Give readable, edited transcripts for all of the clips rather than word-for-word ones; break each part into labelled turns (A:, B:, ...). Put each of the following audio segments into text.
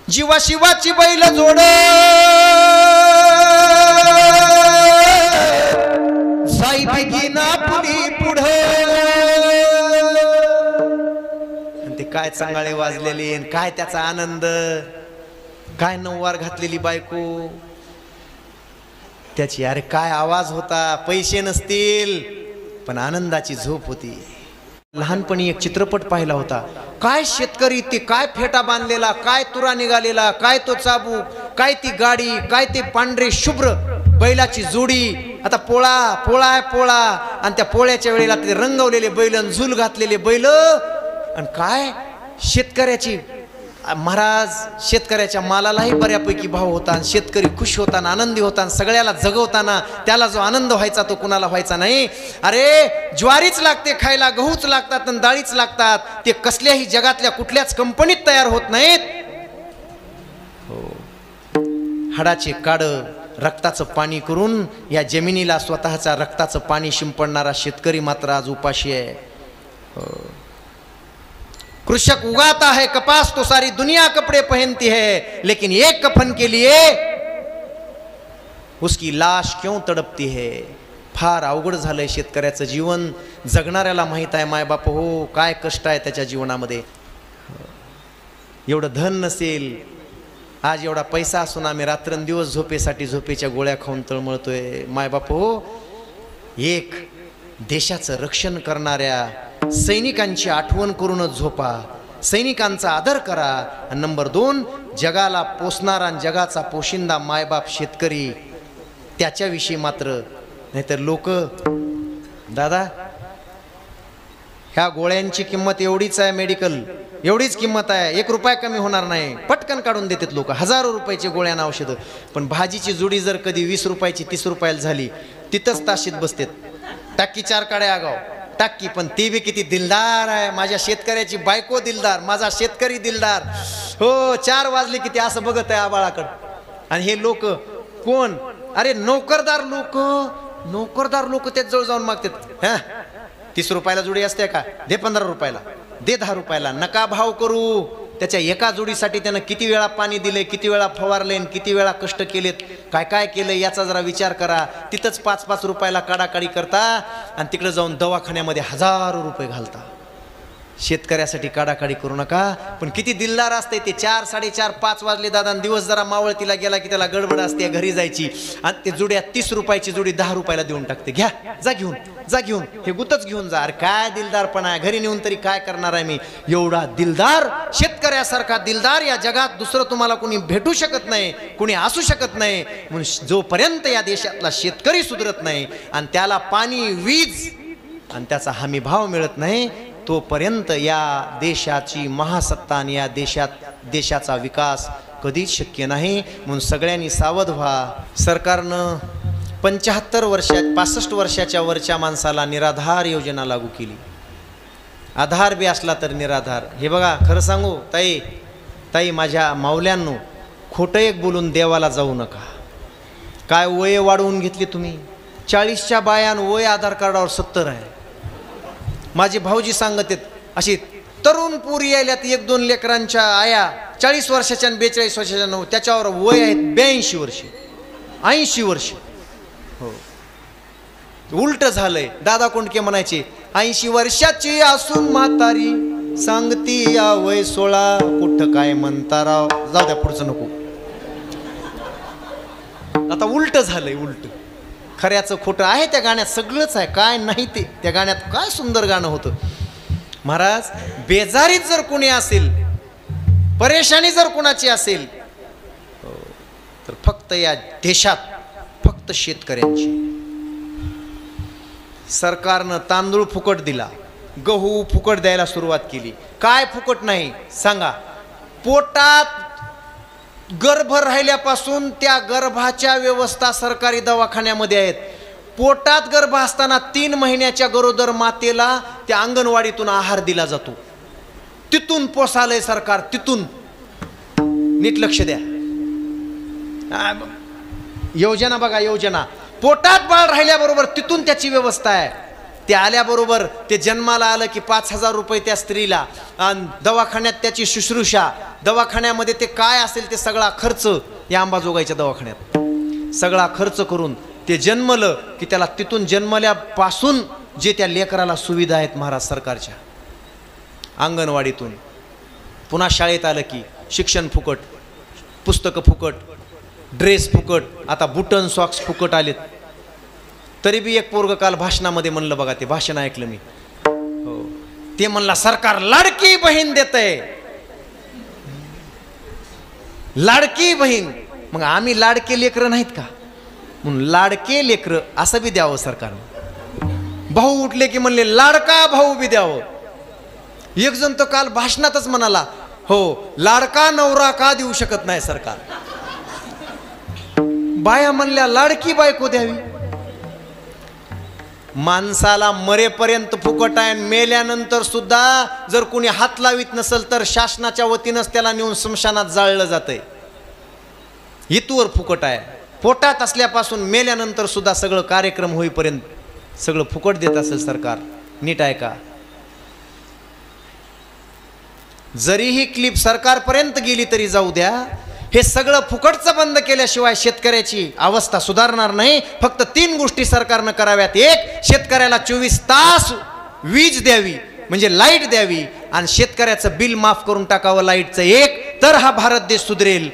A: जीवा शिवाची बैल जोड साई बेगिना पुढी पुढ ते काय चांगळे वाजलेले काय त्याचा आनंद काय नऊवार घातलेली बायको त्याची अरे काय आवाज होता पैसे नसतील पण आनंदाची झोप होती। लहानपणी एक चित्रपट पाहिला होता काय शेतकरी ते काय फेटा बांधलेला काय तुरा निघालेला काय तो चाबूक काय ती गाडी काय ते पांढरे शुभ्र बैलाची जोडी आता पोळा पोळा आहे पोळा आणि त्या पोळ्याच्या वेळेला ते रंगवलेले बैल झूल घातलेले बैल आणि काय शेतकऱ्याची महाराज शेतकऱ्याच्या मालालाही बऱ्यापैकी भाव होता आणि शेतकरी खुश होताना आनंदी होताना सगळ्याला जगवताना त्याला जो आनंद व्हायचा तो कुणाला व्हायचा नाही। अरे ज्वारीच लागते खायला गहूच लागतात आणि डाळीच लागतात ते कसल्याही जगातल्या कुठल्याच कंपनीत तयार होत नाहीत। हाडाचे काड रक्ताचं पाणी करून या जमिनीला स्वतःच्या रक्ताचं पाणी शिंपडणारा शेतकरी मात्र आज उपाशी आहे। कृषक उगाता है कपास तो सारी दुनिया कपड़े पहनती है लेकिन एक कफन के लिए उसकी लाश क्यों तड़पती है। फार अवघड झालंय शेतकऱ्याचं जीवन जगणाऱ्याला माहित आहे माय बाप हो काय कष्ट आहे त्याच्या जीवनामध्ये। एवढं धन नसेल आज एवढा पैसा असून आम्ही रात्रंदिवस झोपेसाठी झोपेच्या गोळ्या खाऊन तळमळतोय माय बाप हो। एक देशाचं रक्षण करणाऱ्या सैनिकांची आठवण करूनच झोपा सैनिकांचा आदर करा आणि नंबर 2 जगाला पोसणारा आणि जगाचा पोशिंदा मायबाप शेतकरी त्याच्याविषयी मात्र नाहीतर लोक दादा ह्या गोळ्यांची किंमत एवढीच आहे मेडिकल एवढीच किंमत आहे 1 रुपया कमी होणार नाही पटकन काढून देतात लोक हजारो रुपयाची गोळ्यांना औषधं पण भाजीची जुडी जर कधी 20 रुपयाची 30 रुपयाला झाली तिथंच ताशीत बसतात टाकी 4 काड्या आगाव टाकी पण ती बी किती दिलदार आहे माझ्या शेतकऱ्याची बायको दिलदार माझा शेतकरी दिलदार हो 4 वाजले किती असं बघत आहे आबाळाकडे आणि हे लोक कोण अरे नोकरदार लोक त्याच जवळ जाऊन मागतात 30 रुपयाला जुडी असते का दे 15 रुपयाला दे 10 रुपयाला नका भाव करू त्याच्या एका जोडीसाठी त्यानं किती वेळा पाणी दिले किती वेळा फवारले किती वेळा कष्ट केलेत काय काय केलं याचा जरा विचार करा। तिथंच 5-5 रुपयाला काढाकाडी करता आणि तिकडे जाऊन दवाखान्यामध्ये हजारो रुपये घालता। शेतकऱ्यासाठी काढाकाडी करू नका पण किती दिलदार असते ते 4, 4:30, 5 वाजले दादा दिवस जरा मावळतीला गेला की त्याला गडबड असते घरी जायची आणि ते जुड्या 30 रुपयाची जुडी 10 रुपयाला देऊन टाकते घ्या जा घेऊन हे गुतच घेऊन जा। अरे काय दिलदारपणा आहे घरी नेऊन तरी काय करणार आहे मी एवढा दिलदार शेतकऱ्यासारखा दिलदार या जगात दुसरं तुम्हाला कोणी भेटू शकत नाही कोणी असू शकत नाही। म्हणून जोपर्यंत या देशातला शेतकरी सुधरत नाही आणि त्याला पाणी वीज आणि त्याचा हमी भाव मिळत नाही तोपर्यंत या देशाची महासत्ता आणि या देशाचा विकास कधीच शक्य नाही। म्हणून सगळ्यांनी सावध व्हा। सरकारनं 65 वर्षाच्या वरच्या माणसाला निराधार योजना लागू केली। आधार बी असला तर निराधार। हे बघा खरं सांगू ताई माझ्या माऊल्यांनो खोटं एक बोलून देवाला जाऊ नका। काय वय वाढवून घेतली तुम्ही 40च्या बायान वय आधार कार्डावर 70 आहे। माझे भाऊजी सांगत आहेत अशी तरुण पुरी यायल्यात 1-2 लेकरांच्या आया 40 वर्षाच्या आणि 42 वर्षाच्या नव्ह त्याच्यावर वय आहेत 82 वर्ष 80 वर्ष। हो उलट झालंय दादा कोंडके म्हणायचे 80 वर्षाची असून म्हातारी सांगती या वय 16 कुठं काय म्हणता राव जाऊ द्या पुढचं नको। आता उलट झालंय उलट खऱ्याचं खोटं आहे त्या गाण्यात सगळंच आहे काय नाही ते त्या गाण्यात काय सुंदर गाणं होतं। महाराज बेजारीत जर कोणी असेल परेशानी जर कोणाची असेल तर फक्त या देशात फक्त शेतकऱ्यांची। सरकारनं तांदूळ फुकट दिला गहू फुकट द्यायला सुरुवात केली काय फुकट नाही सांगा पोटात गर्भ राहिल्यापासून त्या गर्भाच्या व्यवस्था सरकारी दवाखान्यामध्ये आहेत। पोटात गर्भ असताना 3 महिन्याच्या गरोदर मातेला त्या अंगणवाडीतून आहार दिला जातो तिथून पोसालय सरकार तिथून नीट लक्ष द्या। योजना बघा योजना पोटात बाळ राहिल्याबरोबर तिथून त्याची व्यवस्था आहे। ते आल्याबरोबर ते जन्माला आलं की 5,000 रुपये त्या स्त्रीला आणि दवाखान्यात त्याची शुश्रूषा दवाखान्यामध्ये ते काय असेल ते सगळा खर्च या अंबाजोगाईच्या दवाखान्यात सगळा खर्च करून ते जन्मलं की त्याला तिथून जन्मल्यापासून जे त्या लेकराला सुविधा आहेत महाराज सरकारच्या, अंगणवाडीतून पुन्हा शाळेत आलं की शिक्षण फुकट, पुस्तकं फुकट, ड्रेस फुकट, आता बुटन सॉक्स फुकट आलेत. तरी बी एक पोरग काल भाषणामध्ये म्हणलं बघा, ते भाषण ऐकलं मी, हो ते म्हणला सरकार लाडकी बहीण देतंय, लाडकी बहीण. मग आम्ही लाडके लेकरं नाहीत का? म्हणून लाडके लेकरं असं बी द्यावं सरकारनं. भाऊ उठले की म्हणले लाडका भाऊ बी द्यावं. एक जण तर काल भाषणातच म्हणाला, हो लाडका नवरा का देऊ शकत नाही सरकार. बाया म्हणल्या लाडकी बायको द्यावी. माणसाला मरेपर्यंत फुकट आहे, मेल्यानंतर सुद्धा जर कोणी हात लावित नसेल तर शासनाच्या वतीनंच त्याला नेऊन स्मशानात जाळलं जातंय. इथवर फुकट आहे. पोटात असल्यापासून मेल्यानंतर सुद्धा सगळं कार्यक्रम होईपर्यंत सगळं फुकट देत असेल सरकार. नीट आहे का? जरी ही क्लिप सरकारपर्यंत गेली तरी जाऊ द्या, हे सगळं फुकटचं बंद केल्याशिवाय शेतकऱ्याची अवस्था सुधारणार नाही. फक्त 3 गोष्टी सरकारनं कराव्यात. एक, शेतकऱ्याला 24 तास वीज द्यावी, म्हणजे लाईट द्यावी, आणि शेतकऱ्याचं बिल माफ करून टाकावं लाईटचं. एक तर हा भारत देश सुधरेल.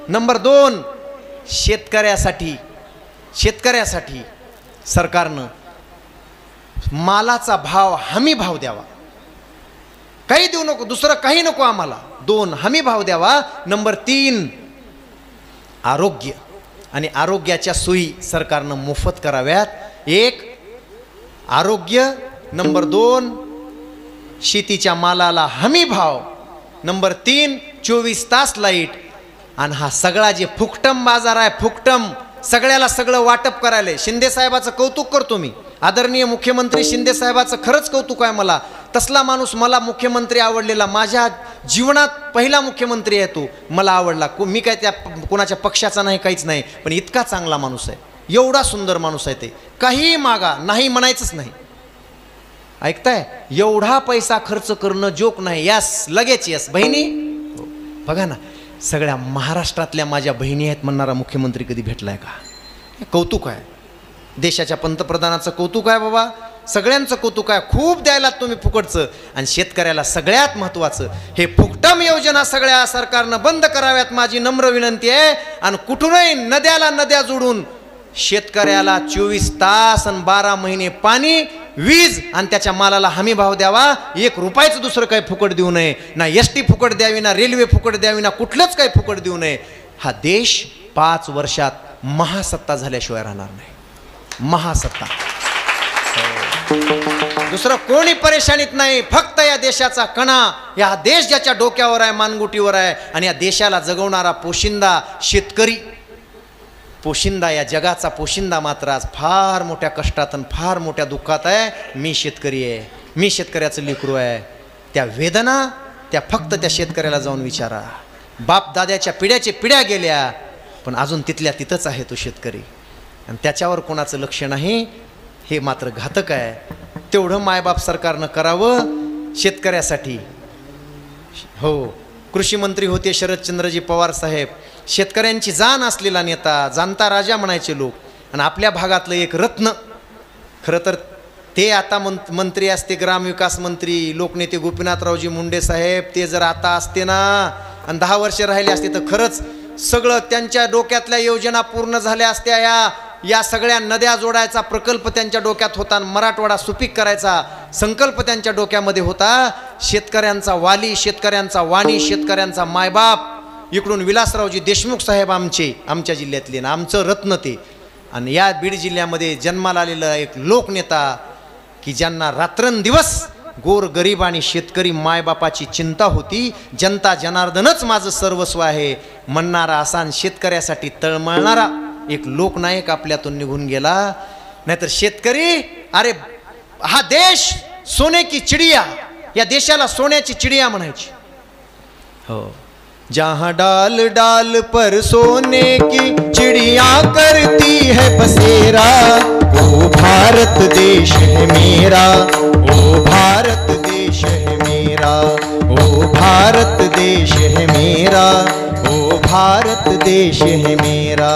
A: नंबर दोन शेतकऱ्यासाठी सरकारनं मालाचा भाव, हमी भाव द्यावा. काही देऊ नको, दुसरं काही नको आम्हाला. 2, हमी भाव द्यावा. नंबर 3, आरोग्य आणि आरोग्याच्या सोयी सरकारनं मोफत कराव्यात. 1, आरोग्य. नंबर 2, शेतीच्या मालाला हमी भाव. नंबर 3, 24 तास लाईट. आणि हा सगळा जे फुकटम बाजार आहे, फुकटम सगळ्याला सगळं वाटप करायला. शिंदे साहेबाचं कौतुक करतो मी, आदरणीय मुख्यमंत्री शिंदे साहेबाचं खरंच कौतुक आहे मला. तसला माणूस मला मुख्यमंत्री आवडलेला, माझ्या जीवनात पहिला मुख्यमंत्री आहे तो, मला आवडला. मी काय त्या कोणाच्या पक्षाचा नाही, काहीच नाही, पण इतका चांगला माणूस आहे, एवढा सुंदर माणूस आहे ते. काही मागा नाही म्हणायचंच नाही. ऐकताय? एवढा पैसा खर्च करणं जोक नाही. यस, लगेच यस. बहिणी बघा ना, सगळ्या महाराष्ट्रातल्या माझ्या बहिणी आहेत म्हणणारा मुख्यमंत्री कधी भेटलाय का? कौतुक आहे. देशाच्या पंतप्रधानाचं कौतुक आहे बाबा, सगळ्यांचं कौतुक आहे. खूप द्यायला तुम्ही फुकटचं. आणि शेतकऱ्याला सगळ्यात महत्त्वाचं, हे फुकटम योजना सगळ्या सरकारनं बंद कराव्यात, माझी नम्र विनंती आहे. आणि कुठूनही नद्या जोडून शेतकऱ्याला 24 तास आणि 12 महिने पाणी, वीज आणि त्याच्या मालाला हमी भाव द्यावा. 1 रुपयाचं दुसरं काही फुकट देऊ नये. ना एसटी फुकट द्यावी, ना रेल्वे फुकट द्यावी, ना कुठलंच काही फुकट देऊ नये. हा देश 5 वर्षात महासत्ता झाल्याशिवाय राहणार नाही. महासत्ता. दुसरं कोणी परेशानीत नाही. फक्त या देशाचा कणा, या देश ज्याच्या डोक्यावर आहे, मानगुटीवर आहे, आणि या देशाला जगवणारा पोशिंदा शेतकरी. पोशिंदा, या जगाचा पोशिंदा मात्र आज फार मोठ्या कष्टात आणि फार मोठ्या दुःखात आहे. मी शेतकरी आहे, मी शेतकऱ्याचं लेकरू आहे. त्या वेदना त्या फक्त त्या शेतकऱ्याला जाऊन विचारा. बाप दाद्याच्या पिढ्या गेल्या, पण अजून तिथल्या तिथंच आहे तो शेतकरी, आणि त्याच्यावर कोणाचं लक्ष नाही. हे मात्र घातक आहे. तेवढं मायबाप सरकारनं करावं शेतकऱ्यासाठी. हो, कृषी मंत्री होते शरदचंद्रजी पवार साहेब, शेतकऱ्यांची जाण असलेला नेता, जाणता राजा म्हणायचे लोक, आणि आपल्या भागातलं एक रत्न. खरं तर ते आता मंत्री असते, ग्रामविकास मंत्री, लोकनेते गोपीनाथरावजी मुंडे साहेब, ते जर आता असते ना आणि 10 वर्ष राहिले असते तर खरंच सगळं त्यांच्या डोक्यातल्या योजना पूर्ण झाल्या असत्या. या सगळ्या नद्या जोडायचा प्रकल्प त्यांच्या डोक्यात होता, मराठवाडा सुपीक करायचा संकल्प त्यांच्या डोक्यामध्ये होता. शेतकऱ्यांचा वाली, शेतकऱ्यांचा वाणी, शेतकऱ्यांचा मायबाप. इकडून विलासरावजी देशमुख साहेब आमच्या जिल्ह्यातले ना, आमचं रत्न ते. आणि या बीड जिल्ह्यामध्ये जन्माला आलेला एक लोकनेता की ज्यांना रात्रंदिवस गोरगरीब आणि शेतकरी मायबापाची चिंता होती. जनता जनार्दनच माझं सर्वस्व आहे म्हणणारा असा, शेतकऱ्यासाठी तळमळणारा एक लोकनायक आपल्यातून निघून गेला. नाहीतर शेतकरी, अरे हा देश सोने की चिडिया, या देशाला सोन्याची चिडिया म्हणायची. हो, जहाँ डाल डाल पर सोने की चिड़िया करती है बसेरा, वो भारत देश है मेरा, वो भारत देश है मेरा, ओ भारत देश है मेरा, ओ भारत देश है मेरा।